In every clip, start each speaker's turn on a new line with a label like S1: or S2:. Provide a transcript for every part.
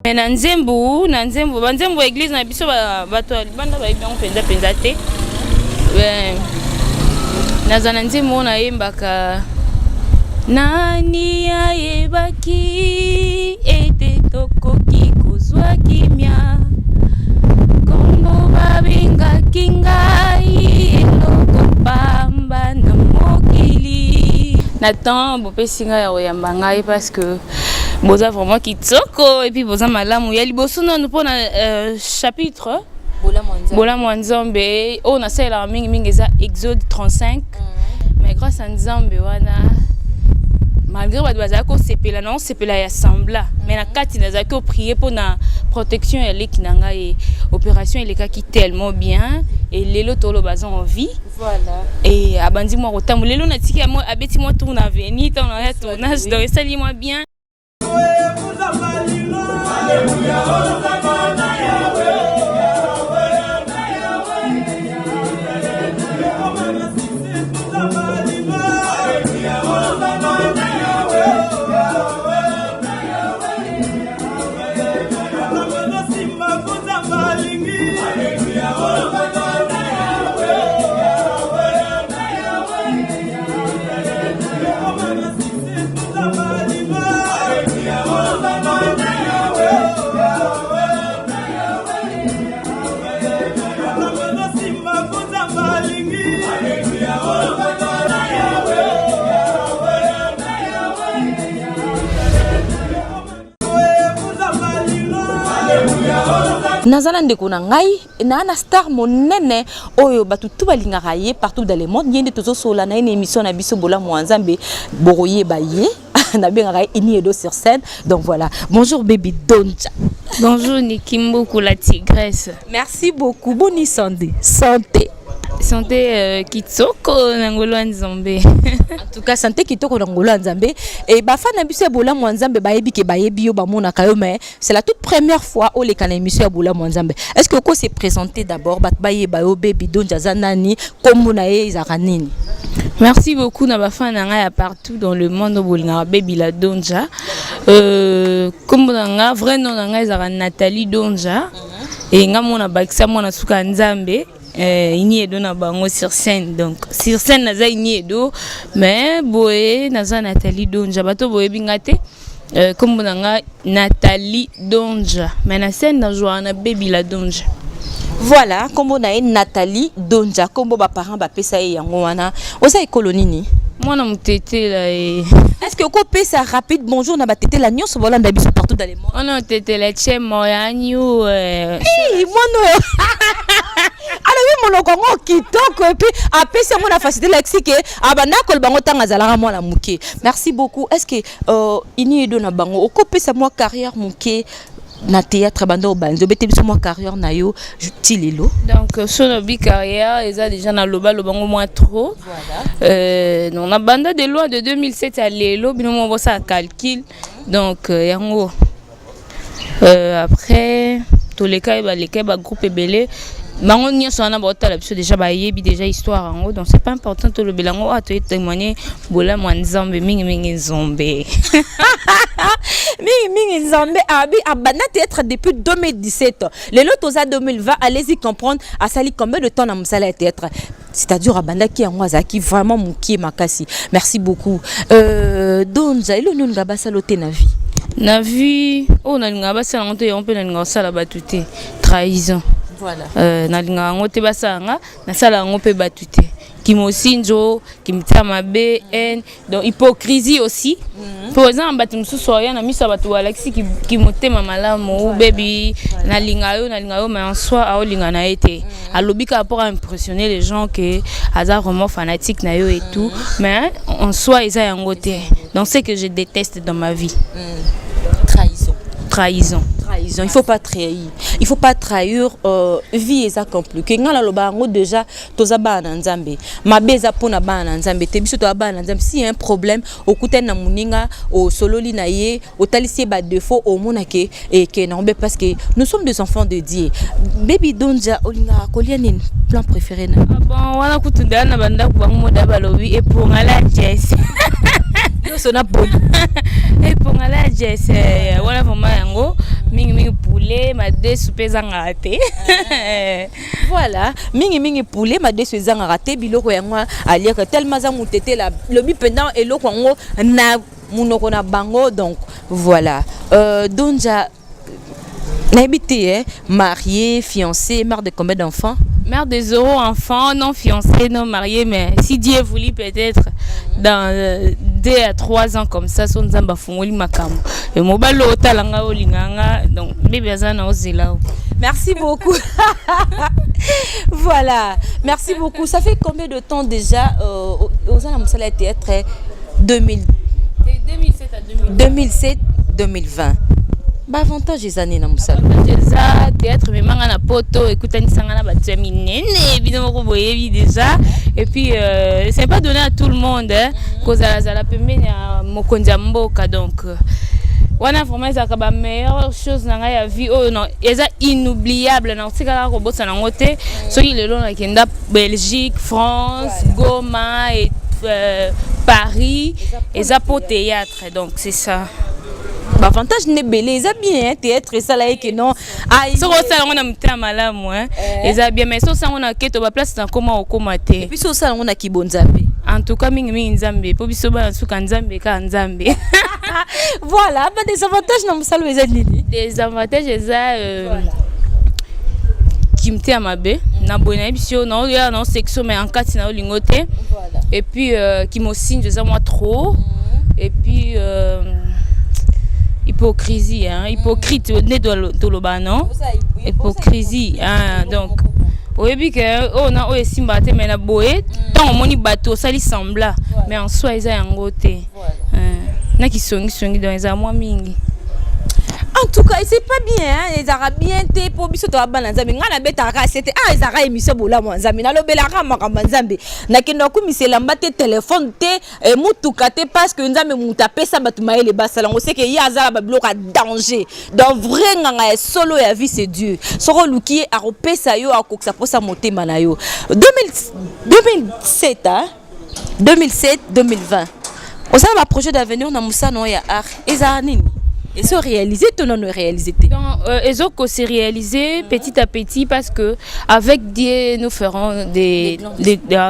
S1: Mais banzembo église na biso bato banda ba bien penza te. Nazana nzembo na yembaka nani ayebaki ete tokoki kozwa kimia kombo babengaki ngai eloko pamba na mokili. Nathan bopesi ngai ya koyamba ngai parce que boza vraiment kitoko et puis boza malamu ya liboso nanu mpona chapitre bola mwanzambe o nasalela mingi eza Exode 35 mais grâce à nzambe wana malgré bato bazalaki kosepela na osepela ya sembla mais na kati nazalaki koprier mpona protection ya leki na ngai opération elekaki tellement bien et lelo tolo baza en vie
S2: voilà
S1: et abandi mwa kotambo lelo natiki abeti mwa tourne à venir tant na tournage donc esali mwa bien.
S2: Nazana ndeko na ngai na star monene oyo batu tout balingaka ye partout dans le monde yende tozo sola na une émission na biso bola mwanzambe boroye baye na bengaka Ini Edo sur scène. Donc voilà, bonjour baby Donja.
S1: Bonjour Nikimbo la tigresse.
S2: Merci beaucoup, bonne santé.
S1: Santé kitoko nangolo nzambe.
S2: En tout cas santé kitoko nangolo nzambe et ba fa na biso bola mwanzambe bayebi ke bayebi yo bamona kayo mais c'est la toute première fois au le kana émission bola mwanzambe. Est-ce que ko se présenter d'abord bat bayeba yo baby Donja zanani comme na ye zakanini?
S1: Merci beaucoup na ba fa na nga partout dans le monde bolinga baby la Donja. Comme na vrai nom na nga ezaka Nathalie Donja et nga mona bakisa mona suka nzambe. Ini Edo na bango sur scène donc sur scène naza Ini Edo mais boye naza Nathalie Donja bato boye bingate comme nanga Nathalie Donja mais na scène na joie na baby la Donja.
S2: Voilà comme on a Nathalie Donja comme ba parents ba pesa yango wana osa ekolonini
S1: mwana mutete la
S2: est-ce que ko pesa rapide bonjour na ba tete la nyonso bola ndabiso partout dans le monde
S1: on a tete la che moyanyu
S2: mono alors oui mon kongo kitoko et puis après c'est mon facilité lexique abana kol bango tanga zalaka mwana muke. Merci beaucoup. Est-ce que Ini Edo na bango okopé sa moi carrière muke na théâtre bando banzo bete biso moi carrière na yo tilelo
S1: donc sur bi carrière eza déjà na loba bango moins trop voilà on a banda de loi de 2007 à lelo bino mo bossa calcul donc yango après tous les cas ba groupe belé bango nyonso wana botala biso déjà bayebi déjà histoire en haut donc c'est pas important to le belango a to témoigner bola mwanzambe mingi nzombe
S2: mingi nzambe abi abana théâtre depuis 2017 les lotos à 2020 allez-y comprendre à sali combien de temps na musala théâtre c'est-à-dire abanda ki yango azaki vraiment mukie makasi. Merci beaucoup. Donja ilo nunu ngabasa lote na vie oh na ngabasa ngoto yo mpe na ngosala batuté trahison. Voilà. Na ngote basanga na sala ngope batute kimosinjo kimtama BN donc hypocrisie aussi par exemple batu mususu na miso batu Alexis qui motema malamu baby na lingayo mais en soi a linga na été alobika pour impressionner les gens que aza vraiment fanatique na yo et tout mais en soi ils a ngote donc c'est que je déteste dans ma vie. Trahison. Il faut pas trahir. Il faut pas trahir vie eza compliqué. Ngala loba ngo déjà tozaba na nzambe. Mabeza pona ba na nzambe te biso to ba na nzambe si y a un problème okute na muninga o sololi na ye o talisie ba défaut au mona ke et que non parce que nous sommes des enfants de Dieu. Baby Donja olinga koliane plan préféré na.
S1: Ah bon wana kutunda na banda ku bango da balobi et pour ngala Jess.
S2: Yo na poli.
S1: Et pour la jess voilà vraiment yango mingi poulet ma desu pesa ngate.
S2: Voilà, mingi poulet ma desu ezanga raté biloko yango alia tellement za mutete la lobi pendant eloko yango na munoko na bango donc voilà. Donja n'habité marié, fiancé, mère de combien d'enfants?
S1: Mère de 0 enfants, non fiancée, non mariée, mais si Dieu voulait peut-être dans 2 à 3 ans comme ça, son zamba fungoli makamo. Et mon balo talanga olinganga, donc bébé zana ozela.
S2: Merci beaucoup. Voilà, merci beaucoup. Ça fait combien de temps déjà aux Anamsala Théâtre
S1: 2007 à
S2: 2007-2020. Bah avantage des années na musala.
S1: Déjà théâtre mais manga na poto écoutani sanga na batu minene évidemment ko boyebi déjà et puis c'est pas donné à tout le monde cause à la pembeni ya mokonzi ya mboka donc wana vraiment ça ka meilleure chose na nga ya vie oh non eza inoubliable na tika ko bossa na ngote soki lelo na kenda Belgique, France, Goma et Paris et ça pour théâtre donc c'est ça.
S2: Avantage n'est belé, ça bien théâtre ça là que non.
S1: Ah, ça on a muté malamu hein. Et ça bien mais ça on a keto ba place na comment okomate.
S2: Et puis ça on a ki bonzambe.
S1: En tout cas mingi nzambe po biso ba suka nzambe ka nzambe.
S2: Voilà, bah des avantages na musalo eza nini?
S1: Des avantages ça qui muté à mabe na bona biso na ya na section mais en kati na lingote. Voilà. Et puis qui me signe ça moi trop. Et puis hypocrisie hein hypocrite né de l'obano hypocrisie hein donc oyebi que on a esimba te mais na boye tant moni bateau sali sembla mais en soi eza yango te na ki songi dans eza moi mingi.
S2: En tout cas, c'est pas bien, hein? Les Arabiens, t'es pour biso to abana nzambe. Ngana betara c'était les Arabes émission bola mo nzambe. Na lobelaka makamba nzambe. Na kendo ku misela mbate téléphone te mutuka te parce que nzambe mutape sa batu maele basala. On sait que ya azala ba bloka danger. Donc vrai nganga solo ya vie c'est Dieu. Soro luki a repesa yo akoksa posa motema na yo. 2007 hein? 2007-2020. On a un projet d'avenir na musa no ya art. Eza nini? Et se réaliser, tout non réalisé.
S1: Ils ont s'est réalisé petit à petit parce que avec Dieu nous ferons des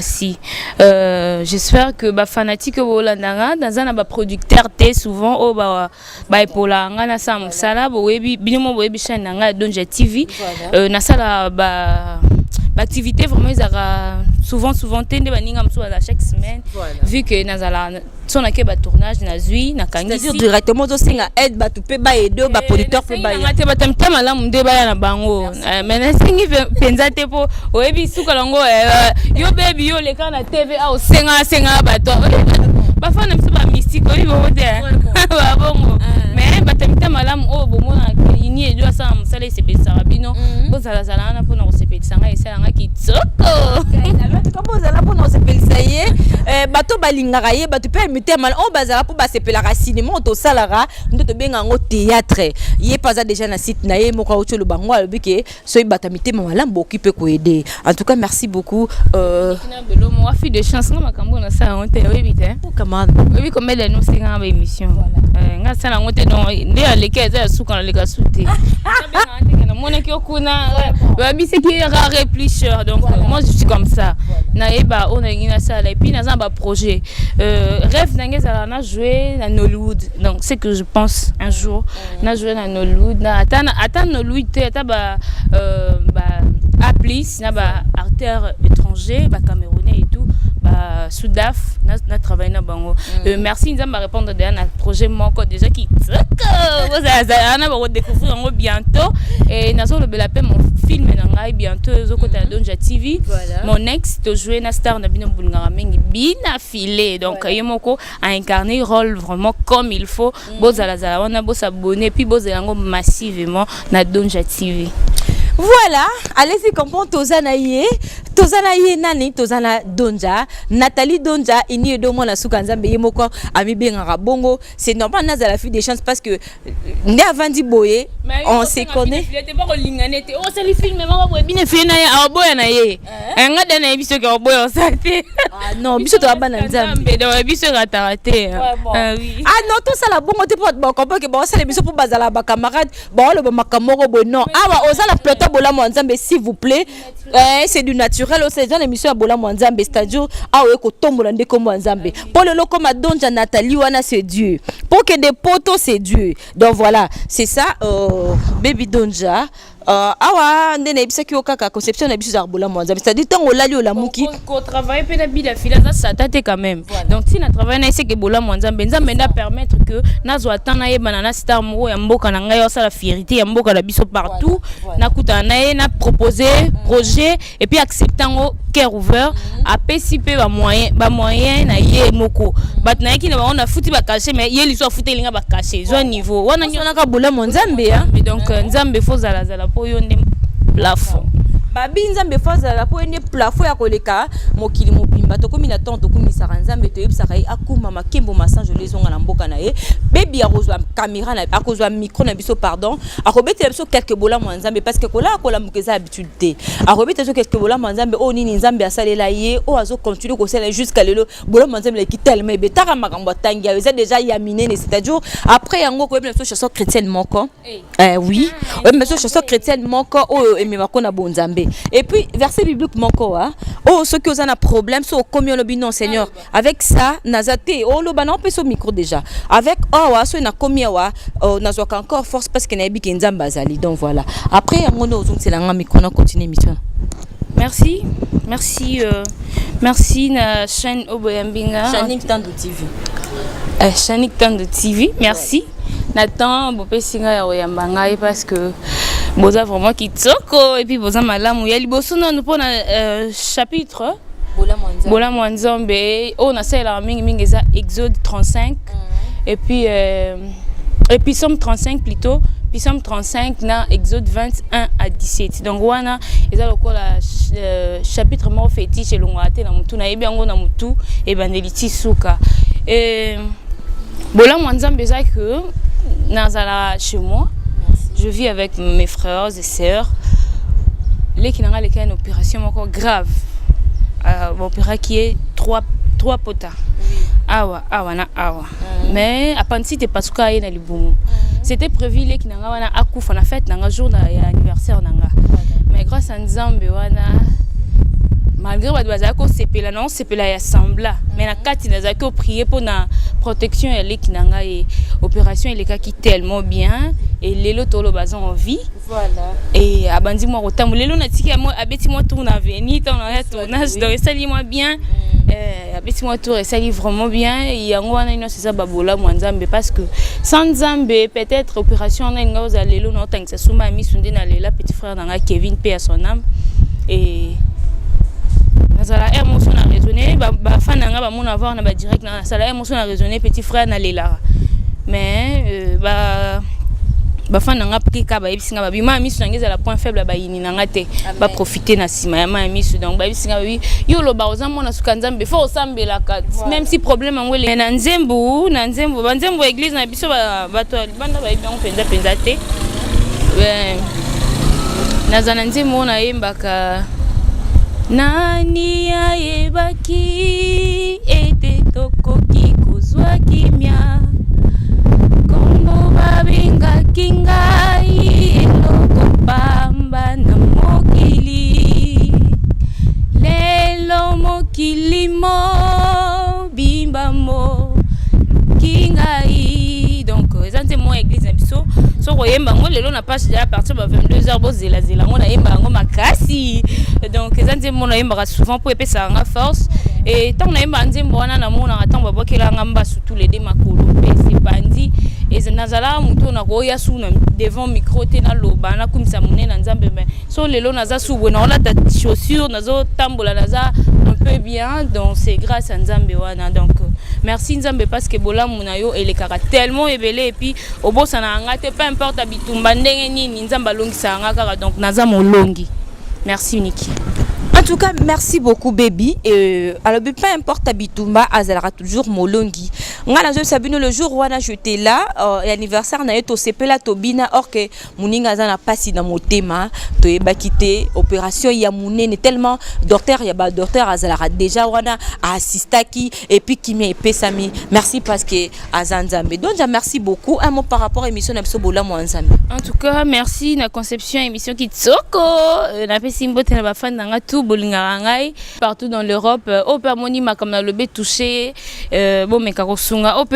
S1: si. J'espère que bah fanatique Holandanga dans un producteur t souvent au bah Epola ngana sam sala bo webi binimo webi chaîne nga Donja TV na sala bah l'activité vraiment souvent tende baninga mso à chaque semaine vu que nazala son ke ba tournage na zui na kangi
S2: c'est-à-dire directement zo singa aide ba tupe ba aider ba producteur pe ba
S1: ya te batamta malamu nde ba na bango mais na singi penza te po oyebi suka lango yo baby yo le kana TV au senga ba to ba fana mso ba mystique oyebi bo te ba bongo mais batamta malamu o bo mona ini edo sa msala se pesa bino bo zala na pona ko se pesa nga esala nga kitoko
S2: comment zala pona ko se pesa ye bato balingaka ye bato pe mite mal on bazala pour ba se pelaka cinéma to salara ndo to benga ngo théâtre ye paza déjà na site na ye moko ocho le bango alobi ke so batamite mala mboki pe ko aider. En tout cas merci beaucoup
S1: kina belo mo afi de chance nga makambo na sa on te oui vite
S2: comment
S1: oui comme elle nous c'est nga ba émission nga sala ngote no nde aleke za suka na leka sute na mona ki okuna ba bise ki rare plus cher donc moi je suis comme ça na eba on a une salle et puis na un projet rêve d'angeza na jouer na Nollywood donc c'est que je pense un jour na jouer na Nollywood na attendre Nollywood te ta ba applis na ba acteurs étrangers ba camerounais et tout ba Soudaf na travailler na bango merci nzamba répondre de un projet moko déjà qui vous allez na ba découvrir ngo bientôt et na so le bela pe mon film na ngai bientôt zo kota Donja TV mon ex to jouer na star na bino bulngara mengi bina filé donc yemoko a incarné rôle vraiment comme il faut bozala zala wana bo s'abonner puis bozala ngo massivement na Donja TV.
S2: Voilà, allez-y comprendre Tozana ye nani Tozana Donja Nathalie Donja ini do mona suka nzambe yemoko ami benga bongo c'est normal na la fille des chances parce que né avant di boye on se connaît
S1: il était pas lingane te oh c'est le film mais ma boye bine fille na ya boye na ye nga dana biso ke boye on sate
S2: Ah non, biso to abana nzambe.
S1: Donc biso raté. Ah oui.
S2: Ah non, tout ça la bon on te pour bon comprendre que bon ça les biso pour bazala ba camarade, bon le makamoro bon non. Ah wa oza la plateau bola nzambe s'il vous plaît. C'est du naturel, c'est dans l'émission à bola nzambe, c'est-à-dire ah ouais ko tombola ndeko nzambe. Pour le loko madonja Nathalie wana c'est Dieu. Pour que des poteaux c'est Dieu. Donc voilà, c'est ça baby donja. Awa ndene ebisa ki okaka conception na biso za bola nzambe, c'est-à-dire tant olali olamuki
S1: ko travailler pe na bila fila ça tate quand même. Donc si na travailler na c'est que bola nzambe nzambe nda permettre que nazo atana ye banana star moko ya mboka na ngai ça la fierté ya mboka na biso partout na kuta na ye na proposer projet et puis acceptant au cœur ouvert apesi pe ba moyen na ye moko bat na ki na ba on a fouti ba cacher mais ye li so fouti linga ba cacher zo niveau wana
S2: nyona ka bola nzambe
S1: donc nzambe faut zala po yo nde plafond
S2: babi nzambe faza la po ene plafond ya koleka mokili mobimba to komi na tonto kumisa nzambe to yebisaka akuma makembo masange lezonga na mboka na ye bebi ya kozwa caméra na akozwa micro na biso pardon akobetela biso quelque bola nzambe parce que kola kola mukeza habitude te akobetela biso quelque bola nzambe o nini nzambe asalela ye o azo continuer ko sala jusqu'à lelo bola nzambe la ki tellement betaka makambo tangi ya déjà yamine c'est-à-dire après yango ko biso chanson chrétienne moko oui biso chanson chrétienne moko o ememako na bonzambe. Et puis verset biblique moko oh ceux qui ont un problème so combien le binon Seigneur avec ça nazate oh le banan peut au micro déjà avec so na combien nazo encore force parce que na bi nzamba zali donc voilà après on ozung c'est la micro na continuer mission.
S1: Merci merci na chaîne Oboyambinga
S2: Chanik Tando TV
S1: Chanik Tando TV merci Nathan bopesinga ya oyambanga parce que boza vraiment kitoko et puis boza malamu ya liboso na nous pona chapitre bola nzambe on a celle mingi eza Exode 35 et puis Psaume 35 plutôt Psaume 35 na Exode 21 à 17 donc wana eza lokola chapitre mo fétiche elongate na mutu na yebi yango na mutu e bandeliti suka et bola nzambe eza que nazala chez moi. Je vis avec mes frères et sœurs. Les qui n'ont une opération encore grave. L'opération qui est trois potas. Awa. Mais à partir de parce qu'il y a c'était prévu les qui n'ont pas accouché en fait dans un jour d'anniversaire nanga. Mais grâce à Nzambe wana malgré que bazako sepela non sepela ya sembla mais na kati nazako prier pour na protection ya les qui nanga et opération elle est qui tellement bien et lelo tolo bazan en vie
S2: voilà
S1: et abandi moi rotam lelo na tiki moi abeti moi tourne à venir dans la tournage donc ça lit moi bien abeti moi tour et ça lit vraiment bien et yango wana ino c'est ça babola nzambe parce que sans nzambe peut-être opération na ngoza lelo na tangisa suma mi sunde na lela petit frère nanga Kevin paix à son âme et nazala émotion à raisonner ba fananga ba mon avoir na ba direct na sala émotion à raisonner petit frère na lela mais ba fananga prika ba ibisinga ba bima misu nangeza la point faible ba yini nanga te ba profiter na sima ya ma misu donc ba ibisinga ba yo lo ba ozamo na suka nzambe fo osambela kat même si problème ngwe na nzembo banzembo église na biso ba to banda ba ibanga penza te nazana nzembo na yembaka nani ayebaki ete tokoki kozwa kimia kombo babengaki ngai eloko pamba na mokili lelo mokili mobimba moki ngai donc eza nte mo église na biso so koyemba ngo lelo na page déjà à partir de 22h bozela ngo na yemba ngo makasi donc eza nte mo na yemba souvent pour epesa nga force et tant na yemba nzembo wana na mona tant babokela nga mba surtout les deux makolo c'est bandi et nazala muto na koya su na devant micro te na loba na kumisa munena nzambe mais so lelo naza su bona on a ta chaussure nazo tambola naza un peu bien donc c'est grâce à nzambe wana donc merci nzambe parce que bola munayo elekaka tellement ebele et puis obosa na ngate peu importe abitumba ndenge nini nzamba longisa ngaka donc naza molongi merci Niki.
S2: tout cas, merci beaucoup, baby. Alors, peu importe, Bitumba, Azalera toujours molongi. Ngana je sabino le jour où j'étais là, l'anniversaire na eto sepela tobina or que muninga zana pasi na motema, to eba quitté opération ya munene tellement docteur ya ba docteur Azalera déjà wana assistaki et puis qui m'a pesami. Merci parce que Azanzambe. Donc, merci beaucoup. Un mot par rapport à l'émission Nabsobola Mwanzambe.
S1: En tout cas, merci na conception émission Kitsoko. Na pesimbo tena ba fan nga tout bolinga ngai partout dans l'Europe. Au permoni ma comme na lobé touché bon mekakosunga ope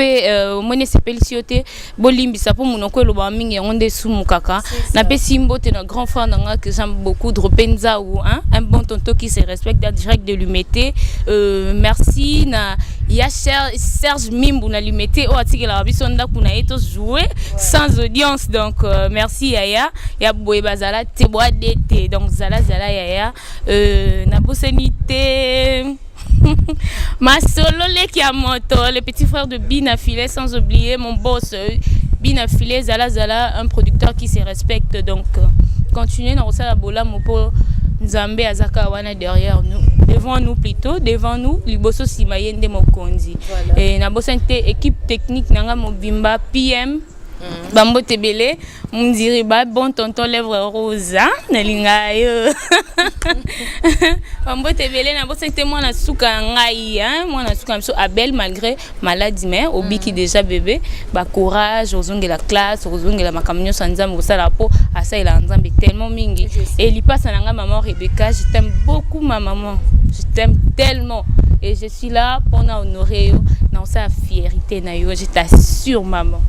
S1: moni sepeli sioté bolimbisa pour monoko loba mingi onde sumukaka. Na pesimbo tena grand fan nga que j'aime beaucoup Dropenza ou un bon tonton qui se respecte direct de l'humété. Merci na ya Serge Mimbu na l'humété o atikela babisonda kuna eto jouer sans audience donc merci Yaya ya boye bazala te boa d'été donc zala Yaya na bosenité ma solo leki à moto le petit frère de Bina Filet sans oublier mon boss Bina Filet zala un producteur qui se respecte donc continuez dans ça la bola mopo Nzambe azaka wana derrière nous devant nous plutôt devant nous liboso simayende mokonzi et na bosente équipe technique nanga mobimba PM Bambo Tebele, mon dirait bon tonton lèvres rose, nalinga yo. Bambo Tebele, na bosse moi na souka ngai, moi na souka mso Abel malgré maladie mais obi qui déjà bébé, ba courage, ozonge la classe, ozonge la makamnyo sanza mo sala po, asa il a nzambe tellement mingi. Et il passe nanga maman Rebecca, je t'aime beaucoup ma maman. Je t'aime tellement et je suis là pour honorer yo, dans sa fierté na yo, je t'assure maman.